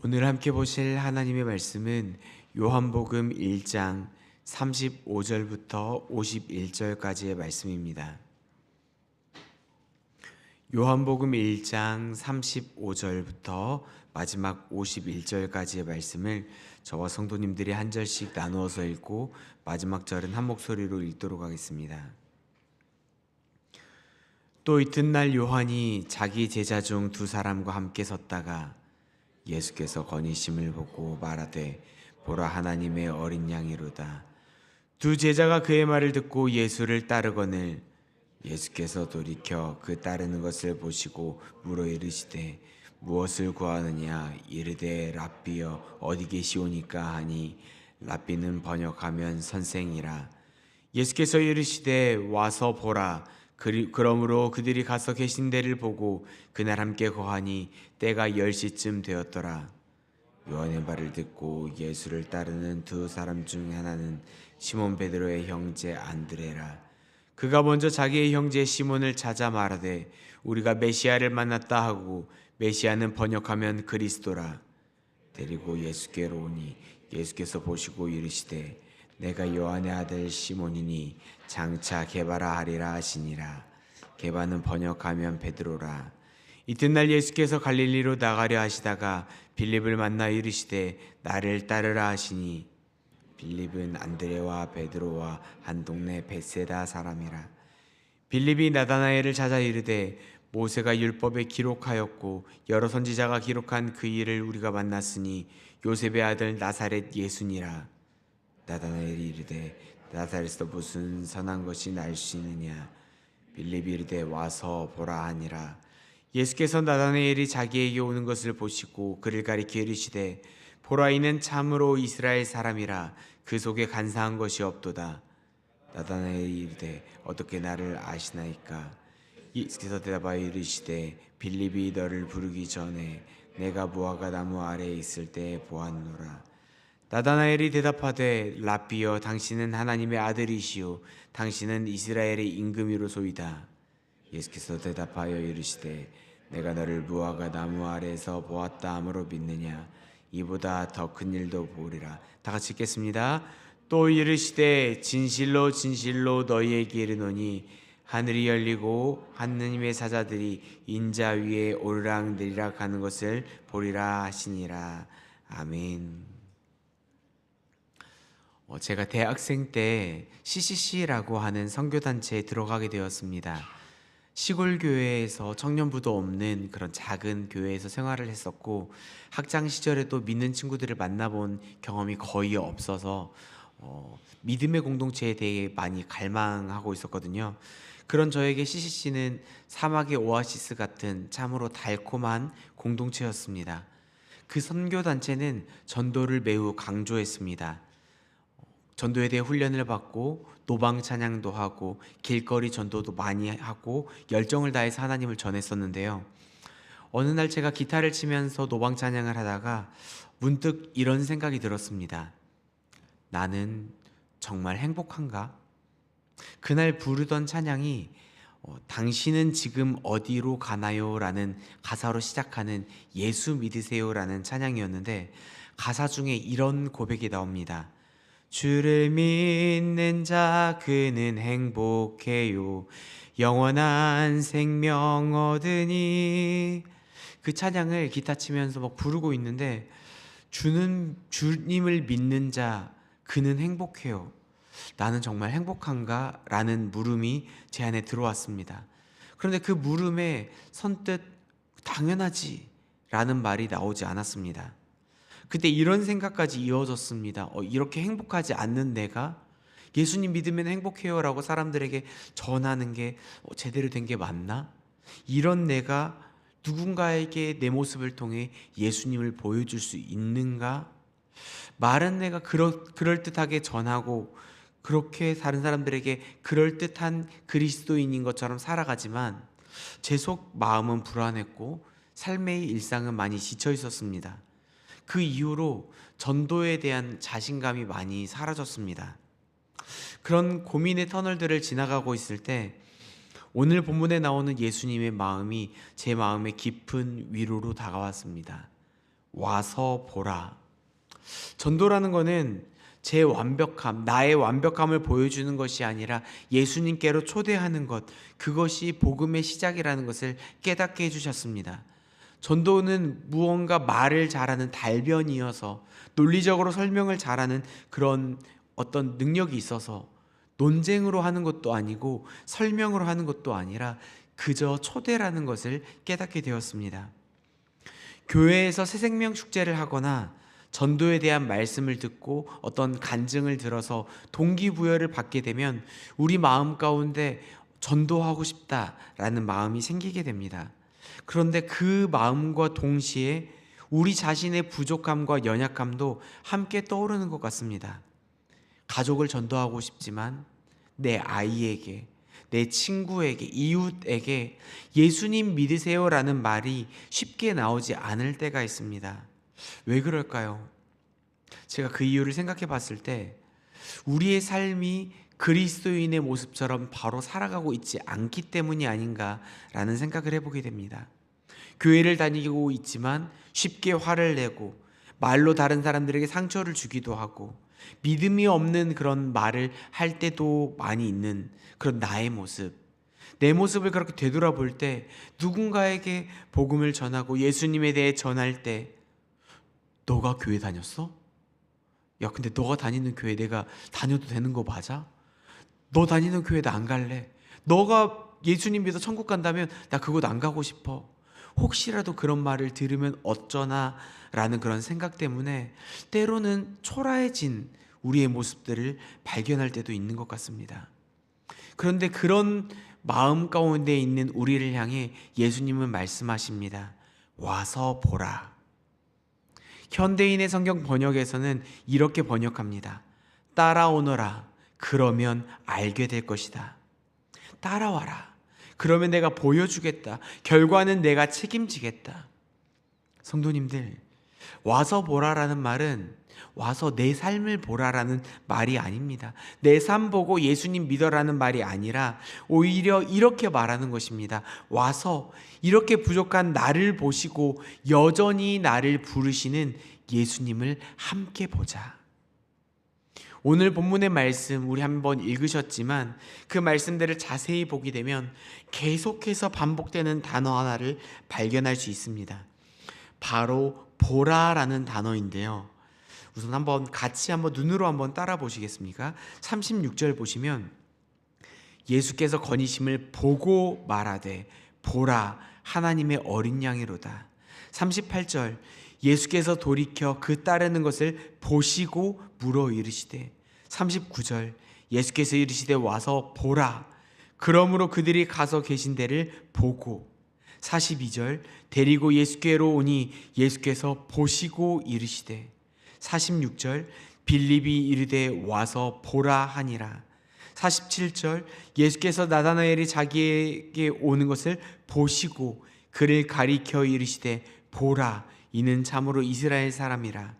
오늘 함께 보실 하나님의 말씀은 요한복음 1장 35절부터 51절까지의 말씀입니다. 요한복음 1장 35절부터 마지막 51절까지의 말씀을 저와 성도님들이 한 절씩 나누어서 읽고 마지막 절은 한 목소리로 읽도록 하겠습니다. 또 이튿날 요한이 자기 제자 중 두 사람과 함께 섰다가 예수께서 거니심을 보고 말하되 보라 하나님의 어린 양이로다. 두 제자가 그의 말을 듣고 예수를 따르거늘 예수께서 돌이켜 그 따르는 것을 보시고 물어 이르시되 무엇을 구하느냐 이르되 랍비여 어디 계시오니까 하니 랍비는 번역하면 선생이라. 예수께서 이르시되 와서 보라. 그러므로 그들이 가서 계신 데를 보고 그날 함께 거하니 때가 10시쯤 되었더라. 요한의 말을 듣고 예수를 따르는 두 사람 중 하나는 시몬 베드로의 형제 안드레라. 그가 먼저 자기의 형제 시몬을 찾아 말하되 우리가 메시아를 만났다 하고 메시아는 번역하면 그리스도라. 데리고 예수께로 오니 예수께서 보시고 이르시되 내가 요한의 아들 시몬이니 장차 게바라 하리라 하시니라. 게바는 번역하면 베드로라. 이튿날 예수께서 갈릴리로 나가려 하시다가 빌립을 만나 이르시되 나를 따르라 하시니 빌립은 안드레와 베드로와 한 동네 벳세다 사람이라. 빌립이 나다나엘을 찾아 이르되 모세가 율법에 기록하였고 여러 선지자가 기록한 그 일을 우리가 만났으니 요셉의 아들 나사렛 예수니라. 나다나엘이 이르되 나사렛에서 무슨 선한 것이 날 수 있느냐. 빌립이 이르되 와서 보라 하니라. 예수께서 나다나엘이 자기에게 오는 것을 보시고 그를 가리켜 이르시되 보라 이는 참으로 이스라엘 사람이라. 그 속에 간사한 것이 없도다. 나다나엘이 이르되 어떻게 나를 아시나이까. 예수께서 대답하여 이르시되 빌립이 너를 부르기 전에 내가 무화과 나무 아래에 있을 때 보았노라. 나다나엘이 대답하되 랍비여 당신은 하나님의 아들이시오 당신은 이스라엘의 임금이로소이다. 예수께서 대답하여 이르시되 내가 너를 무화과 나무 아래에서 보았다 함으로 믿느냐. 이보다 더 큰 일도 보리라. 다 같이 읽겠습니다. 또 이르시되 진실로 진실로 너희에게 이르노니 하늘이 열리고 하느님의 사자들이 인자 위에 오르락 내리락 하는 것을 보리라 하시니라. 아멘. 제가 대학생 때 CCC라고 하는 선교단체에 들어가게 되었습니다. 시골 교회에서 청년부도 없는 그런 작은 교회에서 생활을 했었고 학창 시절에도 믿는 친구들을 만나본 경험이 거의 없어서 믿음의 공동체에 대해 많이 갈망하고 있었거든요. 그런 저에게 CCC는 사막의 오아시스 같은 참으로 달콤한 공동체였습니다. 그 선교단체는 전도를 매우 강조했습니다. 전도에 대해 훈련을 받고 노방 찬양도 하고 길거리 전도도 많이 하고 열정을 다해서 하나님을 전했었는데요. 어느 날 제가 기타를 치면서 노방 찬양을 하다가 문득 이런 생각이 들었습니다. 나는 정말 행복한가? 그날 부르던 찬양이 당신은 지금 어디로 가나요? 라는 가사로 시작하는 예수 믿으세요 라는 찬양이었는데 가사 중에 이런 고백이 나옵니다. 주를 믿는 자 그는 행복해요 영원한 생명 얻으니. 그 찬양을 기타 치면서 막 부르고 있는데 주님을 믿는 자 그는 행복해요. 나는 정말 행복한가? 라는 물음이 제 안에 들어왔습니다. 그런데 그 물음에 선뜻 당연하지 라는 말이 나오지 않았습니다. 그때 이런 생각까지 이어졌습니다. 이렇게 행복하지 않는 내가 예수님 믿으면 행복해요 라고 사람들에게 전하는 게 제대로 된 게 맞나? 이런 내가 누군가에게 내 모습을 통해 예수님을 보여줄 수 있는가? 말은 내가 그럴듯하게 전하고 그렇게 다른 사람들에게 그럴듯한 그리스도인인 것처럼 살아가지만 제 속 마음은 불안했고 삶의 일상은 많이 지쳐 있었습니다. 그 이후로 전도에 대한 자신감이 많이 사라졌습니다. 그런 고민의 터널들을 지나가고 있을 때 오늘 본문에 나오는 예수님의 마음이 제 마음에 깊은 위로로 다가왔습니다. 와서 보라. 전도라는 거는 제 완벽함, 나의 완벽함을 보여주는 것이 아니라 예수님께로 초대하는 것, 그것이 복음의 시작이라는 것을 깨닫게 해주셨습니다. 전도는 무언가 말을 잘하는 달변이어서, 논리적으로 설명을 잘하는 그런 어떤 능력이 있어서 논쟁으로 하는 것도 아니고 설명으로 하는 것도 아니라 그저 초대라는 것을 깨닫게 되었습니다. 교회에서 새생명 축제를 하거나 전도에 대한 말씀을 듣고 어떤 간증을 들어서 동기부여를 받게 되면 우리 마음 가운데 전도하고 싶다라는 마음이 생기게 됩니다. 그런데 그 마음과 동시에 우리 자신의 부족함과 연약함도 함께 떠오르는 것 같습니다. 가족을 전도하고 싶지만 내 아이에게, 내 친구에게, 이웃에게 예수님 믿으세요라는 말이 쉽게 나오지 않을 때가 있습니다. 왜 그럴까요? 제가 그 이유를 생각해 봤을 때 우리의 삶이 그리스도인의 모습처럼 바로 살아가고 있지 않기 때문이 아닌가라는 생각을 해보게 됩니다. 교회를 다니고 있지만 쉽게 화를 내고 말로 다른 사람들에게 상처를 주기도 하고 믿음이 없는 그런 말을 할 때도 많이 있는 그런 나의 모습, 내 모습을 그렇게 되돌아볼 때 누군가에게 복음을 전하고 예수님에 대해 전할 때 너가 교회 다녔어? 야, 근데 너가 다니는 교회 내가 다녀도 되는 거 맞아? 너 다니는 교회 나 안 갈래. 너가 예수님 믿어 천국 간다면 나 그곳 안 가고 싶어. 혹시라도 그런 말을 들으면 어쩌나 라는 그런 생각 때문에 때로는 초라해진 우리의 모습들을 발견할 때도 있는 것 같습니다. 그런데 그런 마음 가운데 있는 우리를 향해 예수님은 말씀하십니다. 와서 보라. 현대인의 성경 번역에서는 이렇게 번역합니다. 따라오너라. 그러면 알게 될 것이다. 따라와라. 그러면 내가 보여주겠다. 결과는 내가 책임지겠다. 성도님들, 와서 보라라는 말은 와서 내 삶을 보라라는 말이 아닙니다. 내 삶 보고 예수님 믿어라는 말이 아니라 오히려 이렇게 말하는 것입니다. 와서 이렇게 부족한 나를 보시고 여전히 나를 부르시는 예수님을 함께 보자. 오늘 본문의 말씀 우리 한번 읽으셨지만 그 말씀들을 자세히 보게 되면 계속해서 반복되는 단어 하나를 발견할 수 있습니다. 바로 보라라는 단어인데요. 우선 한번 같이 한번 눈으로 한번 따라 보시겠습니까? 36절 보시면 예수께서 건의심을 보고 말하되 보라 하나님의 어린 양이로다. 38절 예수께서 돌이켜 그 따르는 것을 보시고 물어 이르시되 39절 예수께서 이르시되 와서 보라 그러므로 그들이 가서 계신 데를 보고 42절 데리고 예수께로 오니 예수께서 보시고 이르시되 46절 빌립이 이르되 와서 보라 하니라. 47절 예수께서 나다나엘이 자기에게 오는 것을 보시고 그를 가리켜 이르시되 보라 이는 참으로 이스라엘 사람이라.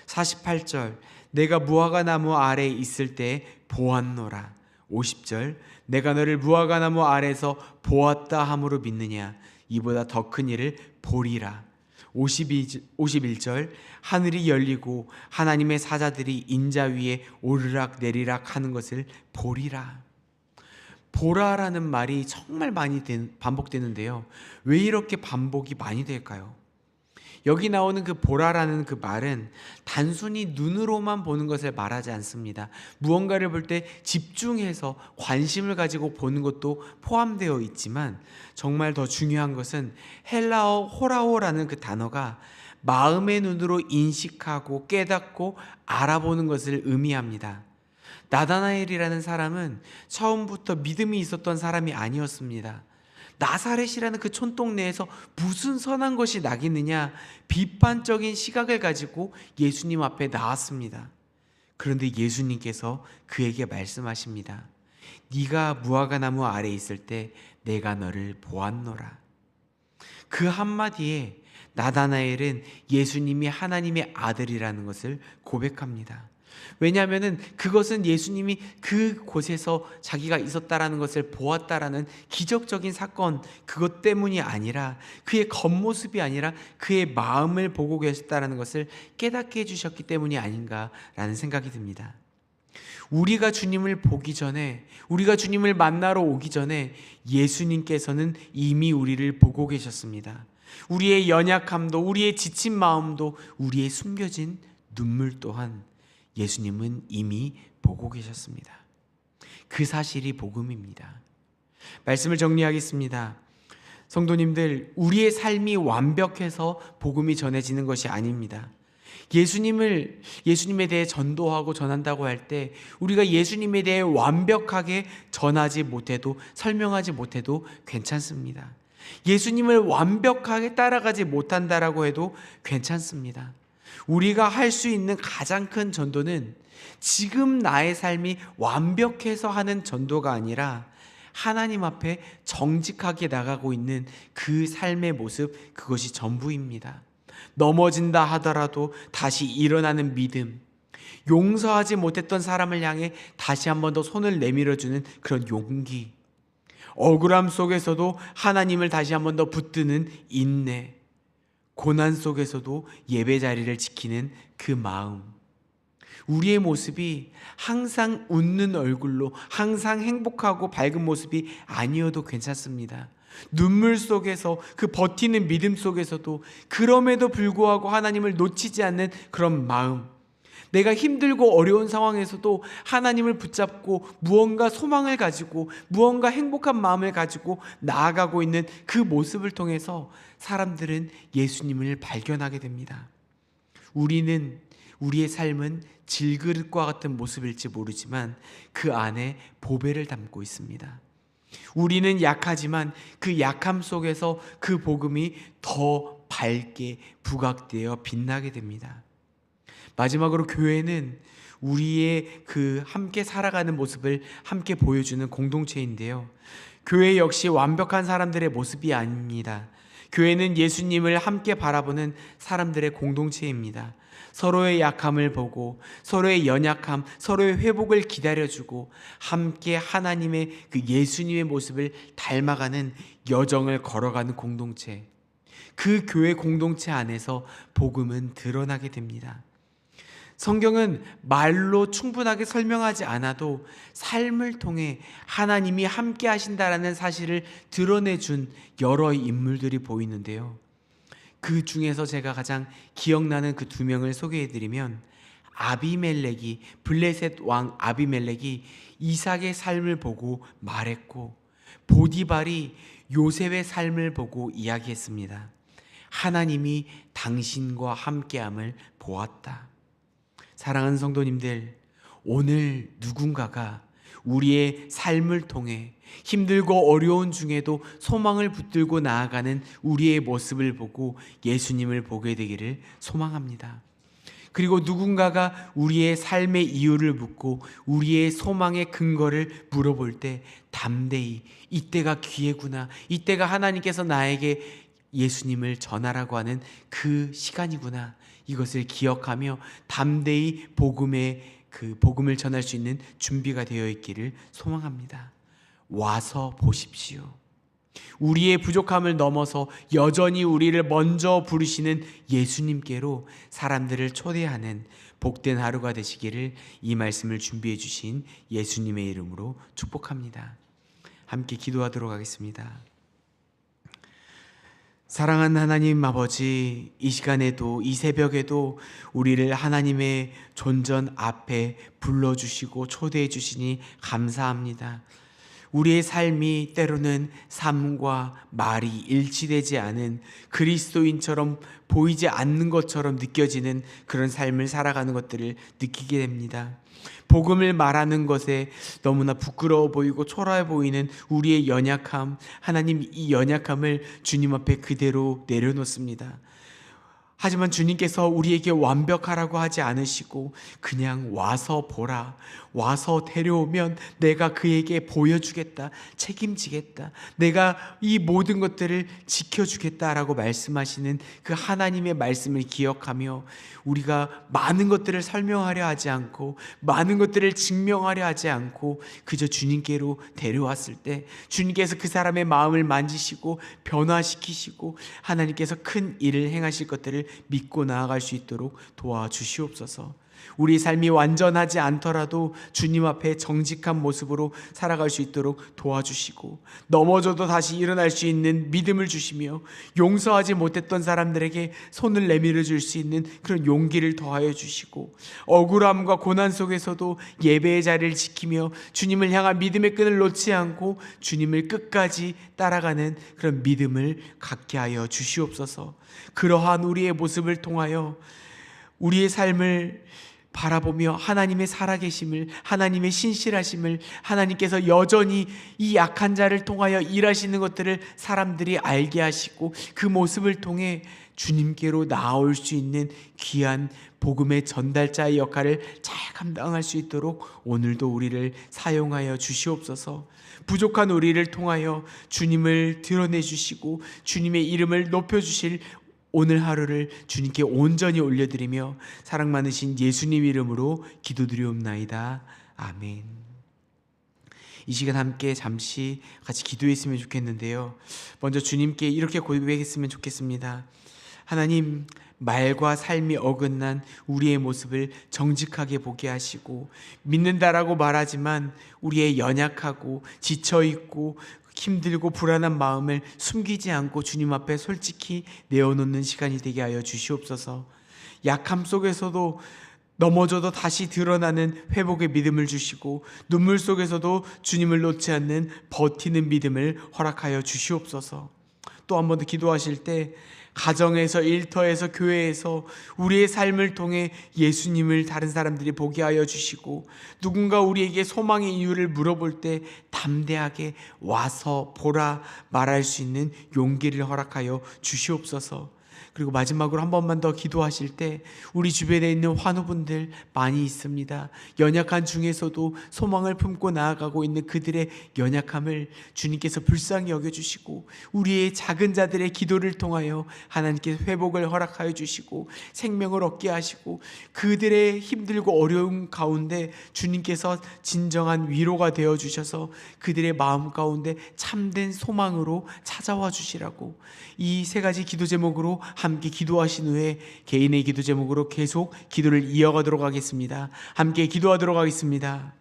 48절 내가 무화과 나무 아래에 있을 때 보았노라. 50절 내가 너를 무화과 나무 아래에서 보았다 함으로 믿느냐 이보다 더 큰 일을 보리라. 51절 하늘이 열리고 하나님의 사자들이 인자 위에 오르락 내리락 하는 것을 보리라. 보라라는 말이 정말 많이 반복되는데요. 왜 이렇게 반복이 많이 될까요? 여기 나오는 그 보라라는 그 말은 단순히 눈으로만 보는 것을 말하지 않습니다. 무언가를 볼 때 집중해서 관심을 가지고 보는 것도 포함되어 있지만 정말 더 중요한 것은 헬라어 호라오라는 그 단어가 마음의 눈으로 인식하고 깨닫고 알아보는 것을 의미합니다. 나다나엘이라는 사람은 처음부터 믿음이 있었던 사람이 아니었습니다. 나사렛이라는 그 촌동네에서 무슨 선한 것이 나겠느냐 비판적인 시각을 가지고 예수님 앞에 나왔습니다. 그런데 예수님께서 그에게 말씀하십니다. 네가 무화과 나무 아래에 있을 때 내가 너를 보았노라. 그 한마디에 나다나엘은 예수님이 하나님의 아들이라는 것을 고백합니다. 왜냐하면 그것은 예수님이 그곳에서 자기가 있었다라는 것을 보았다라는 기적적인 사건, 그것 때문이 아니라, 그의 겉모습이 아니라 그의 마음을 보고 계셨다라는 것을 깨닫게 해주셨기 때문이 아닌가라는 생각이 듭니다. 우리가 주님을 보기 전에, 우리가 주님을 만나러 오기 전에 예수님께서는 이미 우리를 보고 계셨습니다. 우리의 연약함도, 우리의 지친 마음도, 우리의 숨겨진 눈물 또한 예수님은 이미 보고 계셨습니다. 그 사실이 복음입니다. 말씀을 정리하겠습니다. 성도님들, 우리의 삶이 완벽해서 복음이 전해지는 것이 아닙니다. 예수님에 대해 전도하고 전한다고 할 때 우리가 예수님에 대해 완벽하게 전하지 못해도, 설명하지 못해도 괜찮습니다. 예수님을 완벽하게 따라가지 못한다라고 해도 괜찮습니다. 우리가 할 수 있는 가장 큰 전도는 지금 나의 삶이 완벽해서 하는 전도가 아니라 하나님 앞에 정직하게 나가고 있는 그 삶의 모습, 그것이 전부입니다. 넘어진다 하더라도 다시 일어나는 믿음, 용서하지 못했던 사람을 향해 다시 한 번 더 손을 내밀어주는 그런 용기, 억울함 속에서도 하나님을 다시 한 번 더 붙드는 인내, 고난 속에서도 예배 자리를 지키는 그 마음, 우리의 모습이 항상 웃는 얼굴로, 항상 행복하고 밝은 모습이 아니어도 괜찮습니다. 눈물 속에서, 그 버티는 믿음 속에서도 그럼에도 불구하고 하나님을 놓치지 않는 그런 마음, 내가 힘들고 어려운 상황에서도 하나님을 붙잡고 무언가 소망을 가지고 무언가 행복한 마음을 가지고 나아가고 있는 그 모습을 통해서 사람들은 예수님을 발견하게 됩니다. 우리의 삶은 질그릇과 같은 모습일지 모르지만 그 안에 보배를 담고 있습니다. 우리는 약하지만 그 약함 속에서 그 복음이 더 밝게 부각되어 빛나게 됩니다. 마지막으로 교회는 우리의 그 함께 살아가는 모습을 함께 보여주는 공동체인데요. 교회 역시 완벽한 사람들의 모습이 아닙니다. 교회는 예수님을 함께 바라보는 사람들의 공동체입니다. 서로의 약함을 보고 서로의 연약함, 서로의 회복을 기다려주고 함께 하나님의 그 예수님의 모습을 닮아가는 여정을 걸어가는 공동체. 그 교회 공동체 안에서 복음은 드러나게 됩니다. 성경은 말로 충분하게 설명하지 않아도 삶을 통해 하나님이 함께 하신다라는 사실을 드러내준 여러 인물들이 보이는데요. 그 중에서 제가 가장 기억나는 그 두 명을 소개해드리면, 아비멜렉이, 블레셋 왕 아비멜렉이 이삭의 삶을 보고 말했고, 보디발이 요셉의 삶을 보고 이야기했습니다. 하나님이 당신과 함께함을 보았다. 사랑하는 성도님들, 오늘 누군가가 우리의 삶을 통해 힘들고 어려운 중에도 소망을 붙들고 나아가는 우리의 모습을 보고 예수님을 보게 되기를 소망합니다. 그리고 누군가가 우리의 삶의 이유를 묻고 우리의 소망의 근거를 물어볼 때 담대히, 이때가 기회구나, 이때가 하나님께서 나에게 예수님을 전하라고 하는 그 시간이구나, 이것을 기억하며 담대히 복음을 전할 수 있는 준비가 되어 있기를 소망합니다. 와서 보십시오. 우리의 부족함을 넘어서 여전히 우리를 먼저 부르시는 예수님께로 사람들을 초대하는 복된 하루가 되시기를 이 말씀을 준비해 주신 예수님의 이름으로 축복합니다. 함께 기도하도록 하겠습니다. 사랑하는 하나님 아버지, 이 시간에도, 이 새벽에도 우리를 하나님의 존전 앞에 불러주시고 초대해 주시니 감사합니다. 우리의 삶이 때로는 삶과 말이 일치되지 않은, 그리스도인처럼 보이지 않는 것처럼 느껴지는 그런 삶을 살아가는 것들을 느끼게 됩니다. 복음을 말하는 것에 너무나 부끄러워 보이고 초라해 보이는 우리의 연약함, 하나님, 이 연약함을 주님 앞에 그대로 내려놓습니다. 하지만 주님께서 우리에게 완벽하라고 하지 않으시고 그냥 와서 보라, 와서 데려오면 내가 그에게 보여주겠다, 책임지겠다, 내가 이 모든 것들을 지켜주겠다라고 말씀하시는 그 하나님의 말씀을 기억하며 우리가 많은 것들을 설명하려 하지 않고 많은 것들을 증명하려 하지 않고 그저 주님께로 데려왔을 때 주님께서 그 사람의 마음을 만지시고 변화시키시고 하나님께서 큰 일을 행하실 것들을 믿고 나아갈 수 있도록 도와주시옵소서. 우리 삶이 완전하지 않더라도 주님 앞에 정직한 모습으로 살아갈 수 있도록 도와주시고 넘어져도 다시 일어날 수 있는 믿음을 주시며 용서하지 못했던 사람들에게 손을 내밀어 줄 수 있는 그런 용기를 더하여 주시고 억울함과 고난 속에서도 예배의 자리를 지키며 주님을 향한 믿음의 끈을 놓지 않고 주님을 끝까지 따라가는 그런 믿음을 갖게 하여 주시옵소서. 그러한 우리의 모습을 통하여 우리의 삶을 바라보며 하나님의 살아계심을, 하나님의 신실하심을, 하나님께서 여전히 이 약한 자를 통하여 일하시는 것들을 사람들이 알게 하시고 그 모습을 통해 주님께로 나아올 수 있는 귀한 복음의 전달자의 역할을 잘 감당할 수 있도록 오늘도 우리를 사용하여 주시옵소서. 부족한 우리를 통하여 주님을 드러내 주시고 주님의 이름을 높여 주실 오늘 하루를 주님께 온전히 올려드리며 사랑 많으신 예수님 이름으로 기도드리옵나이다. 아멘. 이 시간 함께 잠시 같이 기도했으면 좋겠는데요. 먼저 주님께 이렇게 고백했으면 좋겠습니다. 하나님, 말과 삶이 어긋난 우리의 모습을 정직하게 보게 하시고 믿는다라고 말하지만 우리의 연약하고 지쳐있고 힘들고 불안한 마음을 숨기지 않고 주님 앞에 솔직히 내어놓는 시간이 되게 하여 주시옵소서. 약함 속에서도 넘어져도 다시 드러나는 회복의 믿음을 주시고 눈물 속에서도 주님을 놓지 않는 버티는 믿음을 허락하여 주시옵소서. 또 한 번 더 기도하실 때 가정에서, 일터에서, 교회에서 우리의 삶을 통해 예수님을 다른 사람들이 보게 하여 주시고 누군가 우리에게 소망의 이유를 물어볼 때 담대하게 와서 보라 말할 수 있는 용기를 허락하여 주시옵소서. 그리고 마지막으로 한 번만 더 기도하실 때 우리 주변에 있는 환우분들 많이 있습니다. 연약한 중에서도 소망을 품고 나아가고 있는 그들의 연약함을 주님께서 불쌍히 여겨주시고 우리의 작은 자들의 기도를 통하여 하나님께서 회복을 허락하여 주시고 생명을 얻게 하시고 그들의 힘들고 어려움 가운데 주님께서 진정한 위로가 되어 주셔서 그들의 마음 가운데 참된 소망으로 찾아와 주시라고 이 세 가지 기도 제목으로 함께 기도하신 후에 개인의 기도 제목으로 계속 기도를 이어가도록 하겠습니다. 함께 기도하도록 하겠습니다.